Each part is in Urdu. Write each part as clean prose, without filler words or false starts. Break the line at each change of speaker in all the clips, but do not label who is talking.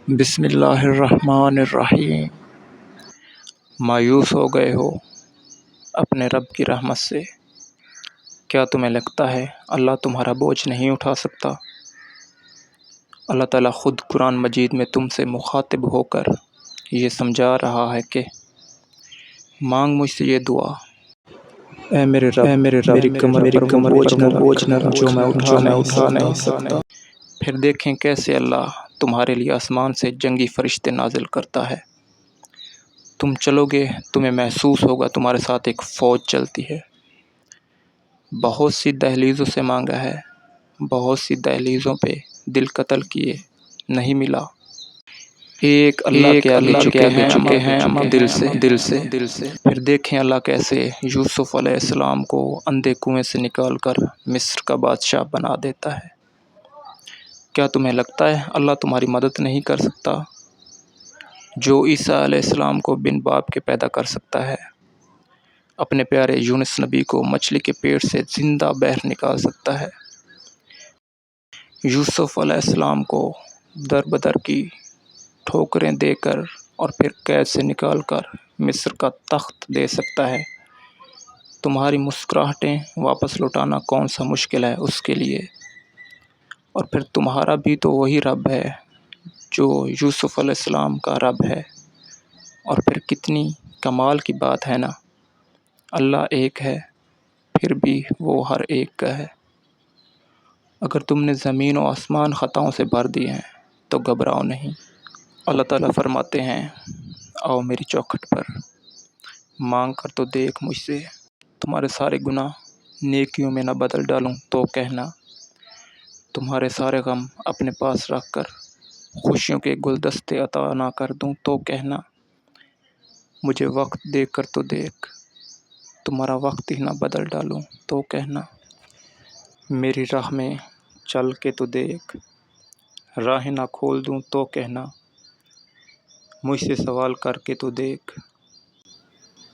بسم اللہ الرحمن الرحیم۔ مایوس ہو گئے ہو اپنے رب کی رحمت سے؟ کیا تمہیں لگتا ہے اللہ تمہارا بوجھ نہیں اٹھا سکتا؟ اللہ تعالیٰ خود قرآن مجید میں تم سے مخاطب ہو کر یہ سمجھا رہا ہے کہ مانگ مجھ سے یہ دعا، اے میرے رب میری کمر پر بوجھ نہ رکھ جو میں اٹھا نہیں سکتا۔ پھر دیکھیں کیسے اللہ تمہارے لیے آسمان سے جنگی فرشتے نازل کرتا ہے۔ تم چلو گے، تمہیں محسوس ہوگا تمہارے ساتھ ایک فوج چلتی ہے۔ بہت سی دہلیزوں سے مانگا ہے، بہت سی دہلیزوں پہ دل قتل کیے، نہیں ملا۔ ایک اللہ کے آگے چکے ہیں دل سے۔ پھر دیکھیں اللہ کیسے یوسف علیہ السلام کو اندھے کنویں سے نکال کر مصر کا بادشاہ بنا دیتا ہے۔ کیا تمہیں لگتا ہے اللہ تمہاری مدد نہیں کر سکتا؟ جو عیسیٰ علیہ السلام کو بن باپ کے پیدا کر سکتا ہے، اپنے پیارے یونس نبی کو مچھلی کے پیٹ سے زندہ باہر نکال سکتا ہے، یوسف علیہ السلام کو در بدر کی ٹھوکریں دے کر اور پھر قید سے نکال کر مصر کا تخت دے سکتا ہے، تمہاری مسکراہٹیں واپس لوٹانا کون سا مشکل ہے اس کے لیے؟ اور پھر تمہارا بھی تو وہی رب ہے جو یوسف علیہ السلام کا رب ہے، اور پھر کتنی کمال کی بات ہے نا، اللہ ایک ہے پھر بھی وہ ہر ایک کا ہے۔ اگر تم نے زمین و آسمان خطاؤں سے بھر دیے ہیں تو گھبراؤ نہیں۔ اللہ تعالیٰ فرماتے ہیں، آؤ میری چوکھٹ پر، مانگ کر تو دیکھ مجھ سے، تمہارے سارے گناہ نیکیوں میں نہ بدل ڈالوں تو کہنا، تمہارے سارے غم اپنے پاس رکھ کر خوشیوں کے گلدستے عطا نہ کر دوں تو کہنا، مجھے وقت دے کر تو دیکھ، تمہارا وقت ہی نہ بدل ڈالوں تو کہنا، میری راہ میں چل کے تو دیکھ، راہ نہ کھول دوں تو کہنا، مجھ سے سوال کر کے تو دیکھ،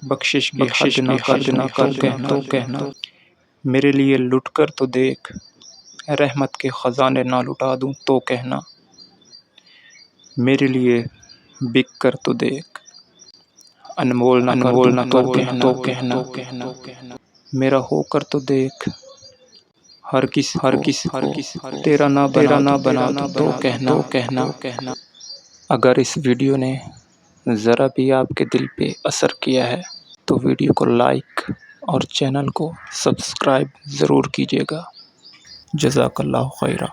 بخشش کی حد نہ کر تو کہنا، میرے لیے لٹ کر تو دیکھ، رحمت کے خزانے نہ لٹا دوں تو کہنا، میرے لیے بک کر تو دیکھ، انمول نہ تو کہنا، میرا ہو کر تو دیکھ، ہر کسی کو تیرا نہ بنا دوں تو کہنا۔ اگر اس ویڈیو نے ذرا بھی آپ کے دل پہ اثر کیا ہے تو ویڈیو کو لائک اور چینل کو سبسکرائب ضرور کیجیے گا۔ جزاک اللہ خیرہ۔